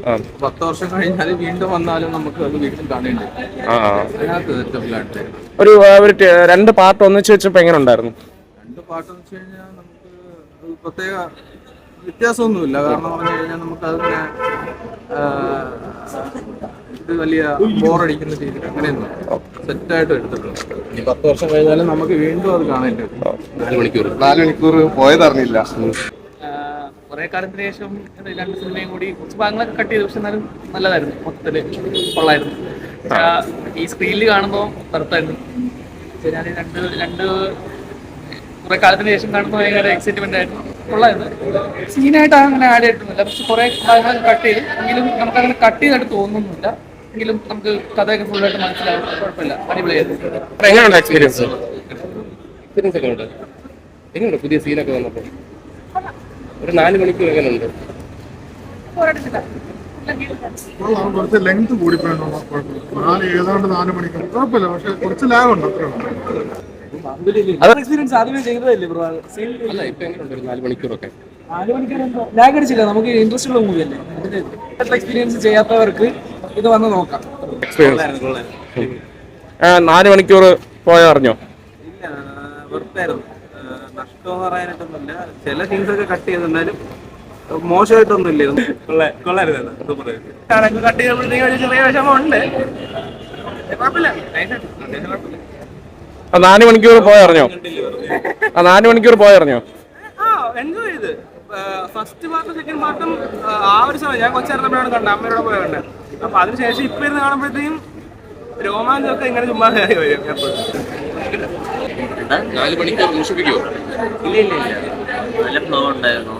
10 വർഷം കഴിഞ്ഞാൽ വീണ്ടും വന്നാലും നമുക്ക് അത് വീണ്ടും കാണേണ്ടി അതിനകത്ത് സെറ്റപ്പിലായിട്ട് ഒരു 2 പാർട്ട് ഒന്നിച്ച് വെച്ചപ്പോ എങ്ങനെ ഉണ്ടായിരുന്നു? 2 പാട്ടെന്ന് വെച്ച് കഴിഞ്ഞാൽ നമുക്ക് പ്രത്യേക വ്യത്യാസമൊന്നുമില്ല. കാരണം പറഞ്ഞു കഴിഞ്ഞാൽ നമുക്ക് അതിനെ ഇത് വലിയ ബോറടിക്കുന്ന രീതിയിൽ അങ്ങനെയൊന്നും സെറ്റായിട്ട് എടുത്തിട്ടുണ്ട്. ഇനി 10 വർഷം കഴിഞ്ഞാലും നമുക്ക് വീണ്ടും അത് കാണേണ്ടി വരും. 4 മണിക്കൂർ പോയതറിഞ്ഞില്ല. കുറെ കാലത്തിന് ശേഷം 2 സിനിമയും കൂടി കുറച്ച് ഭാഗങ്ങളൊക്കെ കട്ട് ചെയ്തു. പക്ഷെ എന്നാലും നല്ലതായിരുന്നു, മൊത്തത്തില് കൊള്ളായിരുന്നു. ഈ സ്ക്രീനിൽ കാണുമ്പോൾ വെറുത്തായിരുന്നു. ഞാൻ രണ്ട് കുറെ കാലത്തിന് ശേഷം കാണുമ്പോൾ ഭയങ്കര എക്സൈറ്റ്മെന്റ് ആയിരുന്നു, കൊള്ളായിരുന്നു. സീനായിട്ട് അങ്ങനെ ആഡ് ചെയ്തിട്ടൊന്നുമില്ല, പക്ഷെ കുറെ ഭാഗങ്ങൾ കട്ട് ചെയ്തു. എങ്കിലും നമുക്ക് അങ്ങനെ കട്ട് ചെയ്തായിട്ട് തോന്നുന്നില്ല. എങ്കിലും നമുക്ക് കഥയൊക്കെ ഫുള്ളായിട്ട് മനസ്സിലാവും, കുഴപ്പമില്ല, അടിപൊളിയായിരുന്നു. എക്സ്പീരിയൻസ് ഒക്കെ ഉണ്ട്. എങ്ങനെയുണ്ട് പുതിയ സീനൊക്കെ വന്നപ്പോൾ? ഒരു 4 മണിക്കൂർ എങ്ങനെ ഉണ്ട്? കുറച്ച് ലെങ്ത് കൂടിപ്പോയോ? ഏതാണ്ട് 4 മണിക്കൂർ കുഴപ്പമില്ല, പക്ഷെ കുറച്ച് ലാഗുണ്ട്. എക്സ്പീരിയൻസ് ആദ്യമേ ചെയ്തതല്ലേ ബ്രോ? അല്ല, ഇപ്പൊ എങ്ങനെയുണ്ട് ഒരു 4 മണിക്കൂറൊക്കെ? 4 മണിക്കൂർ ലാഗ് അടിച്ചില്ല. നമുക്ക് ഇൻട്രസ്റ്റ് ഉള്ള മൂവി അല്ലേ. എക്സ്പീരിയൻസ് ചെയ്യാത്തവർക്ക് ഇത് വന്ന് നോക്കാം. 4 മണിക്കൂർ പോയോ അറിഞ്ഞോ? ഇല്ല, വെറുത്തായിരുന്നു. നഷ്ടമെന്ന് പറയാനായിട്ടൊന്നുമില്ല. ചില സീൻസ് ഒക്കെ കട്ട് ചെയ്തിട്ടുണ്ടാലും മോശമായിട്ടൊന്നും ഇല്ലായിരുന്നു. കൊള്ളായിരുന്നു. കട്ട് ചെയ്തപ്പോഴത്തേക്കും ഒരു ചെറിയ വിഷമം ഉണ്ട്. കുഴപ്പമില്ല, 4 മണിക്കൂർ പോയറിഞ്ഞോ? 4 മണിക്കൂർ പോയറിഞ്ഞോ? എൻജോയ് ചെയ്ത് ഫസ്റ്റ് പാർട്ടും സെക്കൻഡ് പാർട്ടും ആ ഒരു സമയം ഞാൻ കൊച്ചിറങ്ങുമ്പോഴാണ് കണ്ടത്, അമ്മയോടെ പോയി കണ്ടത്. അപ്പൊ അതിനുശേഷം ഇപ്പൊ ഇരുന്ന് കാണുമ്പോഴത്തേക്കും രോമാഞ്ചമൊക്കെ ഇങ്ങനെ ചുമ്മാ കയറി വരും. 4 മണിക്കൂർ മുഷിപ്പിക്കുമോ? ഇല്ല, നല്ല ഫ്ലോ ഉണ്ടായിരുന്നു.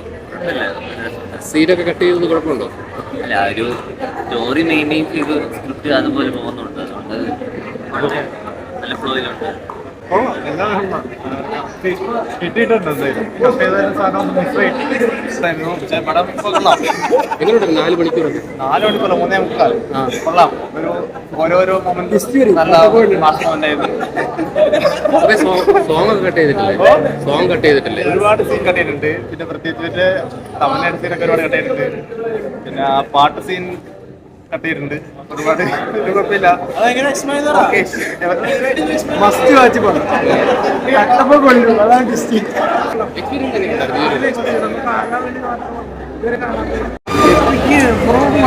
സീനൊക്കെ കട്ട് ചെയ്തത് കുഴപ്പമുണ്ടോ? അല്ല, ഒരു സ്റ്റോറി മെയിൻറ്റെയിൻ ചെയ്ത് സ്ക്രിപ്റ്റ് അതുപോലെ പോകുന്നുണ്ട്. അതുകൊണ്ട് നല്ല ഫ്ലോയിലുണ്ട്. എങ്ങനെയുണ്ട് 4 മണിക്കൂറൊക്കെ? 4 മണിക്കൂർ 3:45 കൊള്ളാം. ഒരു ഓരോരോ മൊമെന്റ് നല്ല സോങ് ഒക്കെ കട്ട് ചെയ്തിട്ടില്ലേ? സോങ് കട്ട് ചെയ്തിട്ടില്ലേ? ഒരുപാട് സീൻ കട്ട് ചെയ്തിട്ടുണ്ട്. പിന്നെ പ്രത്യേകിച്ച് തമിഴ്നാട് സീനൊക്കെ ഒരുപാട് കട്ട് ചെയ്തിട്ടുണ്ട്. പിന്നെ പാട്ട് സീൻ കട്ട് ചെയ്തിട്ടുണ്ട് ഒരുപാട്. കുഴപ്പമില്ല, മസ്റ്റ് വാച്ച് പോകണം. കട്ടപ്പോ കൊണ്ടു, അതാണ് ഡിസ്റ്റിക്. എനിക്ക്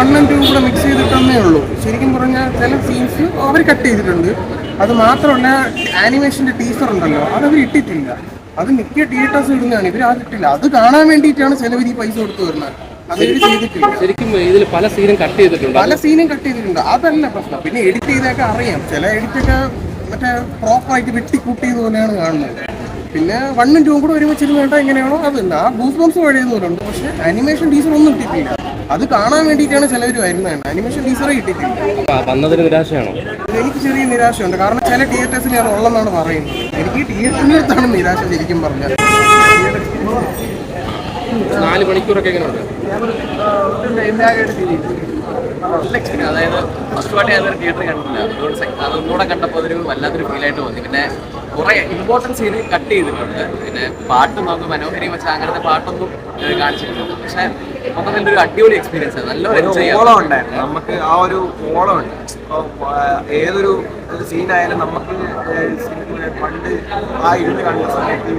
1 and 2 കൂടെ മിക്സ് ചെയ്തിട്ടേ ഉള്ളൂ. ശരിക്കും പറഞ്ഞാൽ ചില സീൻസ് അവർ കട്ട് ചെയ്തിട്ടുണ്ട്. അത് മാത്രമല്ല, ആനിമേഷന്റെ ടീസർ ഉണ്ടല്ലോ, അതവർ ഇട്ടിട്ടില്ല. അത് മിക്ക തിയേറ്റേഴ്സ് ഇടുന്നതാണ്, ഇവർ അതിട്ടില്ല. അത് കാണാൻ വേണ്ടിയിട്ടാണ് ചിലവർ ഈ പൈസ കൊടുത്തു വരുന്നത്. അതൊരു ചെയ്തിട്ടില്ല. ശരിക്കും ഇതിൽ പല സീനും കട്ട് ചെയ്തിട്ടുണ്ട്. അതല്ല പ്രശ്നം. പിന്നെ എഡിറ്റ് ചെയ്തൊക്കെ അറിയാം. ചില എഡിറ്റൊക്കെ മറ്റേ പ്രോപ്പറായിട്ട് വെട്ടിക്കൂട്ടി പോലെയാണ് കാണുന്നത്. പിന്നെ 1 and 2 കൂടെ ഒരുമിച്ചിരുന്ന് കേട്ടാൽ എങ്ങനെയാണോ അത് തന്നെ. ആ ഗൂസ് ബംസ് പഴയതുപോലുണ്ട്. പക്ഷെ ആനിമേഷൻ ടീസർ ഒന്നും ഇട്ടിട്ടില്ല. അത് കാണാൻ വേണ്ടിയിട്ടാണ് ചിലവർ വരുന്നത്. ആനിമേഷൻ ടീസറേ ഇട്ടിട്ടില്ല. വന്നതിന് നിരാശയാണോ? എനിക്ക് ചെറിയ നിരാശയുണ്ട്. കാരണം ചില തിയേറ്റേഴ്സിൽ അത് ഉള്ളതെന്നാണ് പറയുന്നത്. എനിക്ക് തിയേറ്ററിൻ്റെ അടുത്താണ് നിരാശ ശരിക്കും പറഞ്ഞാൽ. 4 മണിക്കൂറൊക്കെ എങ്ങനെയുണ്ട്? നല്ല എക്സ്പീരിയൻസ്. അതായത് ഫസ്റ്റ് പാർട്ടി ഞാനൊരു തിയേറ്ററിൽ കണ്ടിട്ടില്ല. അതൊന്നുകൂടെ കണ്ടപ്പോൾ അതൊരു വല്ലാത്തൊരു ഫീലായിട്ട് തോന്നി. പിന്നെ കുറെ ഇമ്പോർട്ടൻസ് ചെയ്ത് കട്ട് ചെയ്തിട്ടുണ്ട്. പിന്നെ പാട്ട് നമുക്ക് മനോഹരി വെച്ച അങ്ങനത്തെ പാട്ടൊന്നും കാണിച്ചിട്ടുണ്ട്. പക്ഷെ മൊത്തത്തിൽ ഒരു അടിപൊളി എക്സ്പീരിയൻസ് ആണ്. നല്ലൊരു ഓളം ഉണ്ടായിരുന്നു. നമുക്ക് ആ ഒരു ഓളമുണ്ട്. ഏതൊരു സീനായാലും നമുക്ക് പണ്ട് ആ ഇരുന്ന് കണ്ട സമയത്ത്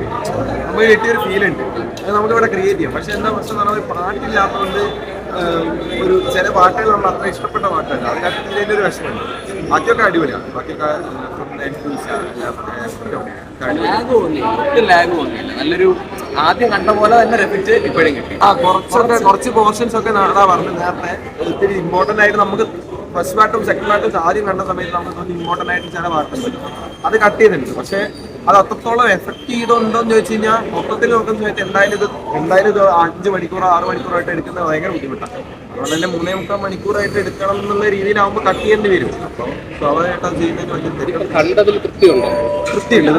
നമുക്ക് കിട്ടിയൊരു ഫീലുണ്ട്. അത് നമുക്കിവിടെ ക്രിയേറ്റ് ചെയ്യാം. പക്ഷെ എന്താ പ്രശ്നം എന്ന് പറഞ്ഞാൽ ഒരു പാട്ടില്ലാത്തതുകൊണ്ട് ഒരു ചില പാട്ടുകൾ നമ്മൾ അത്ര ഇഷ്ടപ്പെട്ട പാട്ടല്ല. അതിനകത്ത് ഇതിൻ്റെ ഒരു വിഷമമുണ്ട്. ബാക്കിയൊക്കെ അടിപൊളിയാണ്. ബാക്കിയൊക്കെ ലാഗ് തോന്നിയില്ല. നല്ലൊരു ആദ്യം കണ്ട പോലെ തന്നെ രസിച്ച് ഇപ്പോഴും കിട്ടി. കുറച്ച് പോർഷൻസ് ഒക്കെ അതാ പറഞ്ഞു നേരത്തെ. ഒത്തിരി ഇമ്പോർട്ടൻ്റ് ആയിട്ട് നമുക്ക് ഫസ്റ്റ് പാർട്ടും സെക്കൻഡ് പാർട്ടും ആദ്യം കണ്ട സമയത്ത് നമുക്ക് തോന്നി ഇമ്പോർട്ടൻ്റ് ആയിട്ട് ചില പാട്ടുണ്ട്. അത് കട്ട് ചെയ്തിട്ടുണ്ട്. പക്ഷേ അത് അത്രത്തോളം എഫക്ട് ചെയ്തോണ്ടോ എന്ന് ചോദിച്ചു കഴിഞ്ഞാൽ മൊത്തത്തിൽ നോക്കുന്ന സമയത്ത് എന്തായാലും ഇത് 5 മണിക്കൂറോ 6 മണിക്കൂറായിട്ട് എടുക്കുന്നത് ഭയങ്കര ബുദ്ധിമുട്ടാണ്. അതുകൊണ്ട് തന്നെ 3.25 മണിക്കൂറായിട്ട് എടുക്കണം എന്നുള്ള രീതിയിലാവുമ്പോൾ കട്ട് ചെയ്യേണ്ടി വരും. അപ്പോൾ സ്വാഭാവികമായിട്ട് അത് ചെയ്യുന്നതിന് വലിയ കണ്ടതിൽ തൃപ്തിയുണ്ടോ? തൃപ്തിയുണ്ട്.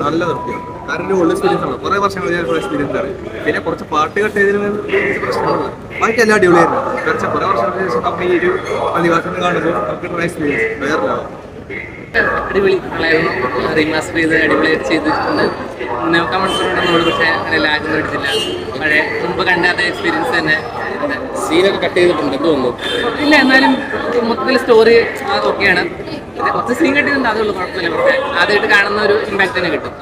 നല്ല തൃപ്തിയുണ്ട്. കാരണം ഒരു ഉള്ള എക്സ്പീരിയൻസ് ആണ്. കുറേ വർഷങ്ങൾ എക്സ്പീരിയൻസ് ആണ്. പിന്നെ കുറച്ച് പാട്ട് കട്ട് ചെയ്തതിന് പ്രശ്നങ്ങളുണ്ട്. ബാക്കി എല്ലാം അടിപൊളിയായിരുന്നു. കുറേ വർഷങ്ങൾക്ക് ശേഷം നമ്മൾ ഈ ഒരു ആദിവാസിനെ കാണുമ്പോൾ നമുക്ക് എക്സ്പീരിയൻസ് വേറെ അടിപൊളി ആയിരുന്നു. റീമാസ്റ്റർ ചെയ്ത് അടിപൊളിയായിട്ട് ചെയ്തിട്ടുണ്ട്. 3.25 മണിക്കൂറുണ്ടെന്നുള്ളൂ. പക്ഷേ അങ്ങനെ ലാഗൊന്നും എടുത്തില്ല. പഴയ മുമ്പ് കണ്ട അതേ എക്സ്പീരിയൻസ് തന്നെ. സീനൊക്കെ കട്ട് ചെയ്തിട്ടുണ്ട് എന്ത് തോന്നുന്നു? ഇല്ല, എന്നാലും മൊത്തത്തിൽ സ്റ്റോറി ഓക്കെയാണ്. കുറച്ച് സീൻ കട്ടിട്ടുണ്ട്, അതുള്ളൂ, കുഴപ്പമില്ല. പക്ഷേ ആദ്യമായിട്ട് കാണുന്ന ഒരു ഇമ്പാക്ട് തന്നെ കിട്ടും.